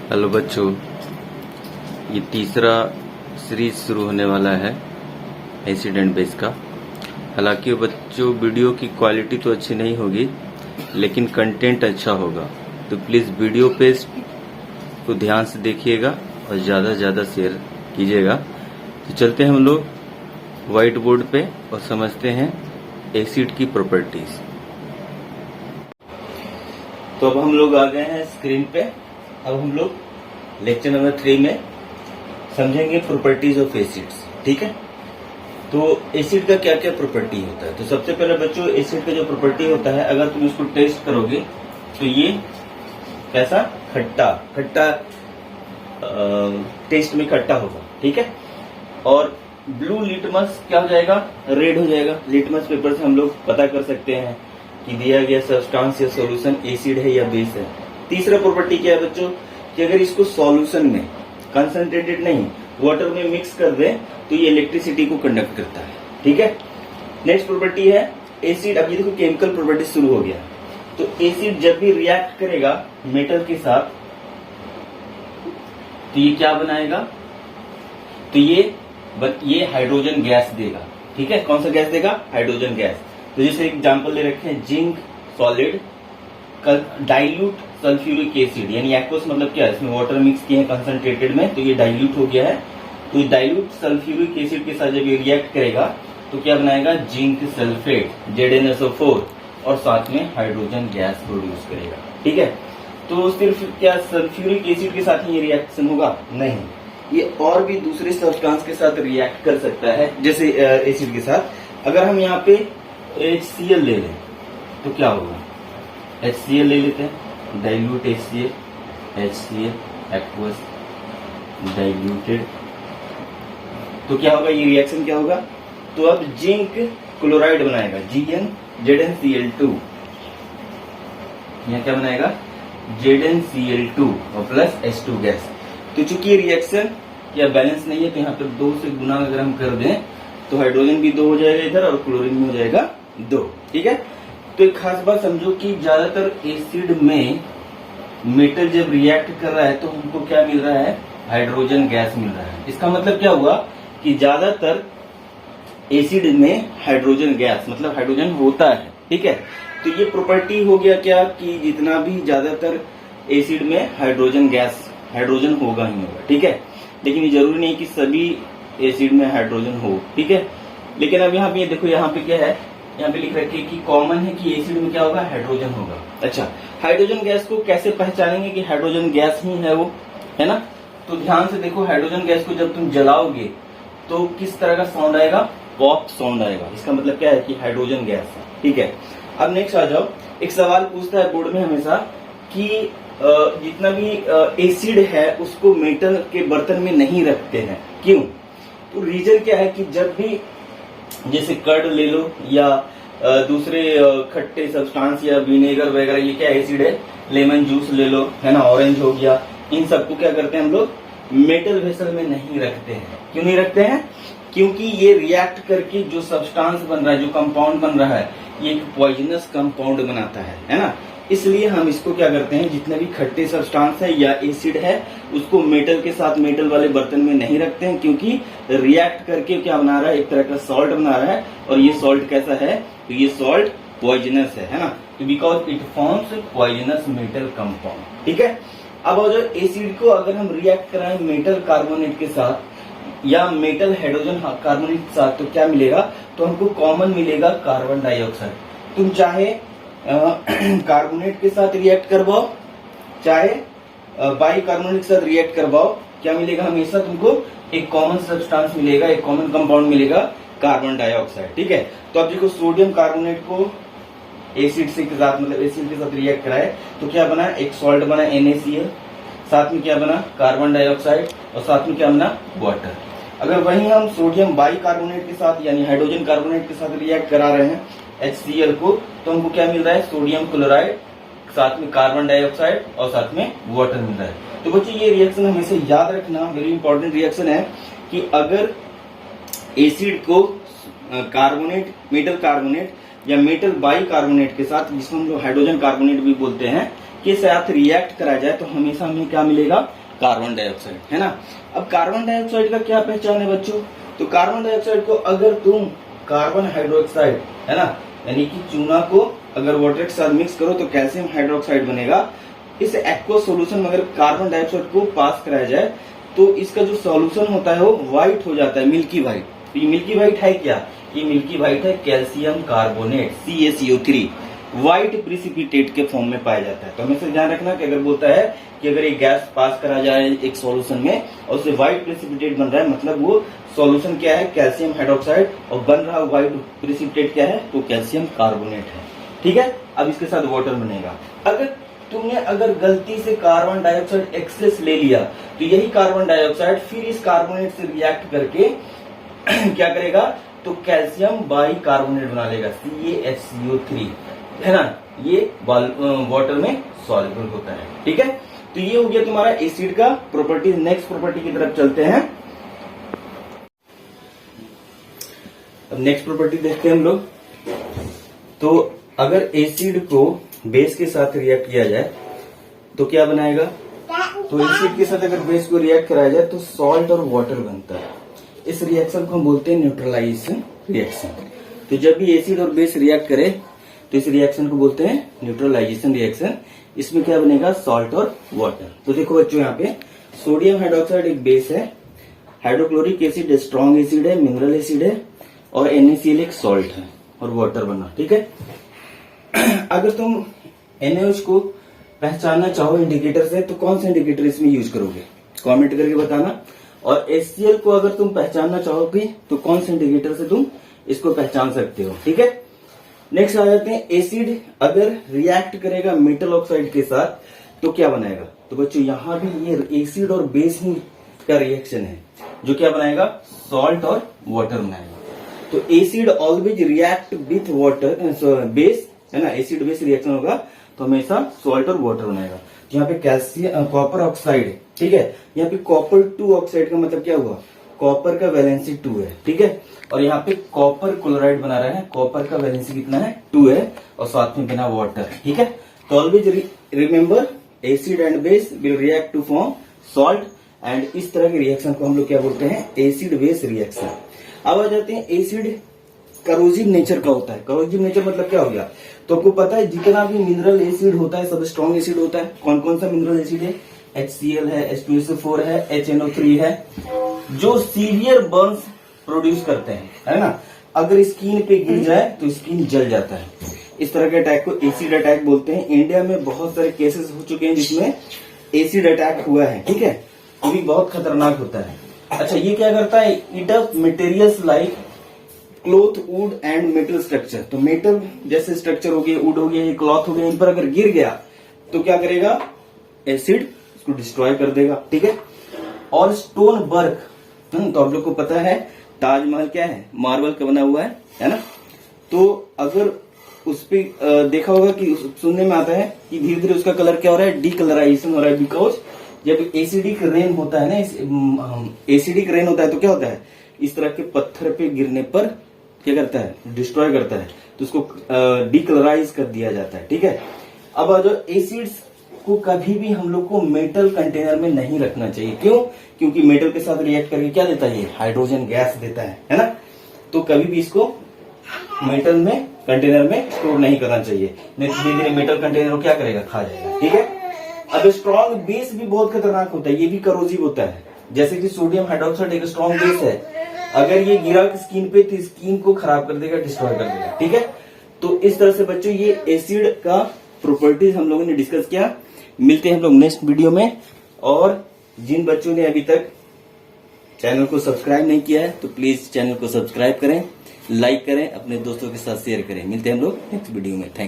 Hello बच्चों, ये तीसरा सीरीज शुरू होने वाला है एसिड एंड बेस का। हालांकि बच्चों वीडियो की क्वालिटी तो अच्छी नहीं होगी, लेकिन कंटेंट अच्छा होगा, तो प्लीज वीडियो पे को ध्यान से देखिएगा और ज्यादा से ज्यादा शेयर कीजिएगा। तो चलते हैं हम लोग व्हाइट बोर्ड पे और समझते हैं एसिड की प्रॉपर्टीज। तो अब हम लोग आ गए हैं स्क्रीन पे। अब हम लोग लेक्चर नंबर 3 में समझेंगे प्रॉपर्टीज ऑफ एसिड्स। ठीक है, तो एसिड का क्या क्या प्रॉपर्टी होता है। तो सबसे पहले बच्चों, एसिड का जो प्रॉपर्टी होता है, अगर तुम इसको टेस्ट करोगे तो ये कैसा खट्टा खट्टा टेस्ट में खट्टा होगा। ठीक है, और ब्लू लिटमस क्या हो जाएगा, रेड हो जाएगा। लिटमस पेपर से हम लोग पता कर सकते हैं कि दिया गया सब्सटेंस या सॉल्यूशन एसिड है या बेस है। तीसरा प्रॉपर्टी क्या है बच्चों, कि अगर इसको सॉल्यूशन में कंसंट्रेटेड नहीं वाटर में मिक्स कर दे तो ये इलेक्ट्रिसिटी को कंडक्ट करता है। ठीक है, नेक्स्ट प्रॉपर्टी है एसिड। अब ये देखो केमिकल प्रॉपर्टी शुरू हो गया। तो एसिड जब भी रिएक्ट करेगा मेटल के साथ तो ये क्या बनाएगा, तो ये हाइड्रोजन गैस देगा। ठीक है, कौन सा गैस देगा, हाइड्रोजन गैस। तो जैसे एग्जांपल ले रखे हैं zinc solid dilute sulphuric acid, यानी एक्वस मतलब क्या है, इसमें वाटर मिक्स किए हैं कंसंट्रेटेड में, तो ये डाइल्यूट हो गया है। तो डाइल्यूट सल्फ्यूरिक एसिड के साथ जब ये रिएक्ट करेगा तो क्या बनाएगा, जिंक सल्फेट ZnSO4 और साथ में हाइड्रोजन गैस प्रोड्यूस करेगा। ठीक है, तो सिर्फ क्या सल्फ्यूरिक एसिड के साथ ही ये रिएक्शन होगा, नहीं, ये और भी दूसरे सब्सटेंस के साथ रिएक्ट कर सकता है। जैसे एसिड के साथ अगर हम यहाँ पे HCl ले लें तो क्या होगा, HCl ले लेते हैं, डाइल्यूट HCl एक्वस डाइल्यूटेड, तो क्या होगा, ये रिएक्शन क्या होगा, तो अब जिंक क्लोराइड बनाएगा ZnCl2, यहाँ क्या बनाएगा ZnCl2 और प्लस H2 गैस। तो चूंकि ये रिएक्शन या बैलेंस नहीं है तो यहाँ पर 2 से गुना अगर हम कर दें तो हाइड्रोजन भी 2 हो जाएगा इधर और क्लोरीन भी हो जाएगा 2। ठीक है, तो एक खास बात समझो कि ज्यादातर एसिड में मेटल जब रिएक्ट कर रहा है तो हमको क्या मिल रहा है, हाइड्रोजन गैस मिल रहा है। इसका मतलब क्या हुआ कि ज्यादातर एसिड में हाइड्रोजन गैस मतलब हाइड्रोजन होता है। ठीक है, तो ये प्रॉपर्टी हो गया क्या कि जितना भी ज्यादातर एसिड में हाइड्रोजन गैस हाइड्रोजन होगा ही होगा। ठीक है, लेकिन ये जरूरी नहीं कि सभी एसिड में हाइड्रोजन हो। ठीक है, लेकिन अब यहाँ पे देखो, यहाँ पे क्या है, यहाँ पे लिख रखे कि कॉमन है कि एसिड में क्या होगा, हाइड्रोजन होगा। अच्छा, हाइड्रोजन गैस को कैसे पहचानेंगे कि हाइड्रोजन गैस ही है वो, है ना। तो ध्यान से देखो, हाइड्रोजन गैस को जब तुम जलाओगे तो किस तरह का साउंड आएगा, पॉप साउंड आएगा। इसका मतलब क्या है कि हाइड्रोजन गैस है। ठीक है, अब नेक्स्ट आ जाओ। एक सवाल पूछता है बोर्ड में हमेशा कि जितना भी एसिड है उसको मेटल के बर्तन में नहीं रखते हैं, क्यों। तो रीजन क्या है कि जब भी जैसे कर्ड ले लो या दूसरे खट्टे सब्सटेंस या विनेगर वगैरह, ये क्या एसिड है, लेमन जूस ले लो, है ना, ऑरेंज हो गया, इन सबको क्या करते हैं हम लोग, मेटल वेसल में नहीं रखते हैं। क्यों नहीं रखते हैं, क्योंकि ये रिएक्ट करके जो सब्सटेंस बन रहा है, जो कंपाउंड बन रहा है, ये एक पॉइजनस कंपाउंड बनाता है ना। इसलिए हम इसको क्या करते हैं, जितने भी खट्टे सब्सटेंस है या एसिड है उसको मेटल के साथ मेटल वाले बर्तन में नहीं रखते हैं, क्योंकि रिएक्ट करके क्या बना रहा है, एक तरह का सॉल्ट बना रहा है। और ये सॉल्ट कैसा है, तो ये सॉल्ट पॉइजनस है ना, because it forms poisonous metal compound. ठीक है, अब जो एसिड को अगर हम रिएक्ट कराएं मेटल कार्बोनेट के साथ या मेटल हाइड्रोजन कार्बोनेट के साथ तो क्या मिलेगा, तो हमको कॉमन मिलेगा कार्बन डाइऑक्साइड। तुम चाहे कार्बोनेट के साथ रिएक्ट करवाओ, चाहे बाई कार्बोनेट के साथ रिएक्ट करवाओ, क्या मिलेगा, हमेशा तुमको एक कॉमन सब्सटेंस मिलेगा, एक कॉमन कंपाउंड मिलेगा, कार्बन डाइऑक्साइड। ठीक है, तो अब देखो सोडियम कार्बोनेट को एसिड से के साथ मतलब एसिड के साथ रिएक्ट कराए तो क्या बना, एक सॉल्ट बना NaCl, साथ में क्या बना, कार्बन डाइऑक्साइड, और साथ में क्या बना, वाटर। अगर वही हम सोडियम बाई कार्बोनेट के साथ यानी हाइड्रोजन कार्बोनेट के साथ रिएक्ट करा रहे हैं HCl को, तो हमको क्या मिल रहा है, सोडियम क्लोराइड, साथ में कार्बन डाइऑक्साइड और साथ में वाटर मिल रहा है। तो बच्चों ये रिएक्शन हमेशा याद रखना, वेरी इंपॉर्टेंट रिएक्शन है कि अगर एसिड को कार्बोनेट मेटल कार्बोनेट या मेटल बाई कार्बोनेट के साथ, जिसको हम लोग हाइड्रोजन कार्बोनेट भी बोलते हैं, के साथ रिएक्ट करा जाए तो हमेशा हमें क्या मिलेगा, कार्बन डाइऑक्साइड, है ना। अब कार्बन डाइऑक्साइड का क्या पहचान है बच्चों, तो कार्बन डाइऑक्साइड को अगर तुम कार्बन हाइड्रोक्साइड, है ना, यानी कि चूना को अगर वाटर के साथ मिक्स करो तो कैल्शियम हाइड्रोक्साइड बनेगा। इस एक्वस सॉल्यूशन में अगर कार्बन डाइऑक्साइड को पास कराया जाए तो इसका जो सॉल्यूशन होता है वो व्हाइट हो जाता है, मिल्की व्हाइट। तो ये मिल्की व्हाइट है क्या, ये मिल्की व्हाइट है calcium carbonate CaCO3, white precipitate के फॉर्म में पाया जाता है। तो हमेशा ध्यान रखना कि अगर बोलता है कि अगर ये गैस पास करा जाए एक सॉल्यूशन में और उससे व्हाइट प्रिसिपिटेट बन रहा है, मतलब वो सॉल्यूशन क्या है, कैल्शियम हाइड्रोक्साइड, और बन रहा व्हाइट प्रिसिपिटेट क्या है, तो कैल्शियम कार्बोनेट है, ठीक है। अब इसके साथ वाटर बनेगा। अगर गलती से कार्बन डाइऑक्साइड एक्सेस ले लिया तो यही कार्बन डाइऑक्साइड फिर इस कार्बोनेट से रिएक्ट करके क्या करेगा, तो कैल्शियम बाई कार्बोनेट बना लेगा CaHCO3, है ना। ये वाटर में सॉल्युबल होता है, ठीक है। तो ये हो गया तुम्हारा एसिड का प्रॉपर्टी। नेक्स्ट प्रॉपर्टी की तरफ चलते हैं। अब नेक्स्ट प्रॉपर्टी देखते हैं हम लोग। तो अगर एसिड को बेस के साथ रिएक्ट किया जाए तो क्या बनाएगा, तो एसिड के साथ अगर बेस को रिएक्ट कराया जाए तो सॉल्ट और वाटर बनता है। इस रिएक्शन को हम बोलते हैं न्यूट्रलाइजेशन रिएक्शन। तो जब भी एसिड और बेस रिएक्ट करे तो इस रिएक्शन को बोलते हैं न्यूट्रलाइजेशन रिएक्शन। इसमें क्या बनेगा, सॉल्ट और वाटर। तो देखो बच्चों, यहाँ पे सोडियम हाइड्रोक्साइड एक बेस है, हाइड्रोक्लोरिक एसिड स्ट्रॉन्ग एसिड है, मिनरल एसिड है, और NaCl एक सॉल्ट है, और वाटर बना, ठीक है। अगर तुम NaOH को पहचानना चाहो इंडिकेटर से तो कौन सा इंडिकेटर इसमें यूज करोगे, कमेंट करके बताना। और HCl को अगर तुम पहचानना चाहोगे तो कौन से इंडिकेटर से तुम इसको पहचान सकते हो, ठीक है। नेक्स्ट आ जाते हैं, एसिड अगर रिएक्ट करेगा मेटल ऑक्साइड के साथ तो क्या बनाएगा। तो बच्चों यहाँ भी ये एसिड और बेस ही का रिएक्शन है जो क्या बनाएगा, सॉल्ट और वाटर बनाएगा। तो acid always react with water base, है ना, एसिड बेस रिएक्शन होगा तो हमेशा सॉल्ट और वाटर बनाएगा। तो यहाँ पे कैल्शियम कॉपर ऑक्साइड, ठीक है, यहाँ पे कॉपर 2 ऑक्साइड का मतलब क्या हुआ, कॉपर का वैलेंसी 2 है, ठीक है। और यहाँ पे कॉपर क्लोराइड बना रहा है, कॉपर का वैलेंसी कितना है, 2 है, और साथ में बिना वाटर, ठीक है। तो always remember acid and base will react to form salt, and इस तरह के रिएक्शन को हम लोग क्या बोलते हैं, एसिड बेस रिएक्शन। अब आ जाते हैं, एसिड करोजिव नेचर का होता है। करोजिव नेचर मतलब क्या हो गया, तो आपको पता है जितना भी मिनरल एसिड होता है सब स्ट्रॉन्ग एसिड होता है। कौन कौन सा मिनरल एसिड है, HCl है, H2SO4 है, HNO3 है, जो सीवियर बर्न्स प्रोड्यूस करते हैं, है ना। अगर स्किन पे गिर जाए तो स्किन जल जाता है। इस तरह के अटैक को एसिड अटैक बोलते हैं। इंडिया में बहुत सारे केसेस हो चुके हैं जिसमें एसिड अटैक हुआ है, ठीक है। ये भी बहुत खतरनाक होता है। अच्छा, ये क्या करता है, it up materials like cloth, would and metal structure. तो मेटल जैसे स्ट्रक्चर हो गया, वुड हो गया, ये क्लॉथ हो गया, इन पर अगर गिर गया तो क्या करेगा, एसिड इसको डिस्ट्रॉय कर देगा, ठीक है। और स्टोन वर्क, तो आप लोग को पता है ताजमहल क्या है, मार्बल का बना हुआ है ना। तो अगर उस पे देखा होगा कि सुनने में आता है कि धीरे धीरे उसका कलर क्या हो रहा है, डीकलराइजेशन हो रहा है, बिकॉज जब एसिडिक रेन होता है ना, एसिडिक रेन होता है तो क्या होता है, इस तरह के पत्थर पे गिरने पर क्या करता है, डिस्ट्रॉय करता है, तो उसको डीकलराइज कर दिया जाता है, ठीक है। अब जो एसिड्स को कभी भी हम लोग को मेटल कंटेनर में नहीं रखना चाहिए। क्यों, क्योंकि मेटल के साथ रिएक्ट करके क्या देता है, हाइड्रोजन गैस देता है ना। तो कभी भी इसको मेटल में कंटेनर में स्टोर नहीं करना चाहिए, नहीं तो धीरे धीरे मेटल कंटेनर को क्या करेगा, खा जाएगा, ठीक है। अब स्ट्रॉन्ग बेस भी बहुत खतरनाक होता है, ये भी करोजिव होता है। जैसे कि सोडियम हाइड्रोक्साइड एक स्ट्रॉन्ग बेस है, अगर ये गिरा स्किन पे तो स्किन को खराब कर देगा, डिस्ट्रॉय कर देगा, ठीक है। तो इस तरह से बच्चों ये एसिड का प्रॉपर्टीज हम लोगों ने डिस्कस किया। मिलते हैं हम लोग नेक्स्ट वीडियो में। और जिन बच्चों ने अभी तक चैनल को सब्सक्राइब नहीं किया है तो प्लीज चैनल को सब्सक्राइब करें, लाइक करें, अपने दोस्तों के साथ शेयर करें। मिलते हैं हम लोग नेक्स्ट वीडियो में। थैंक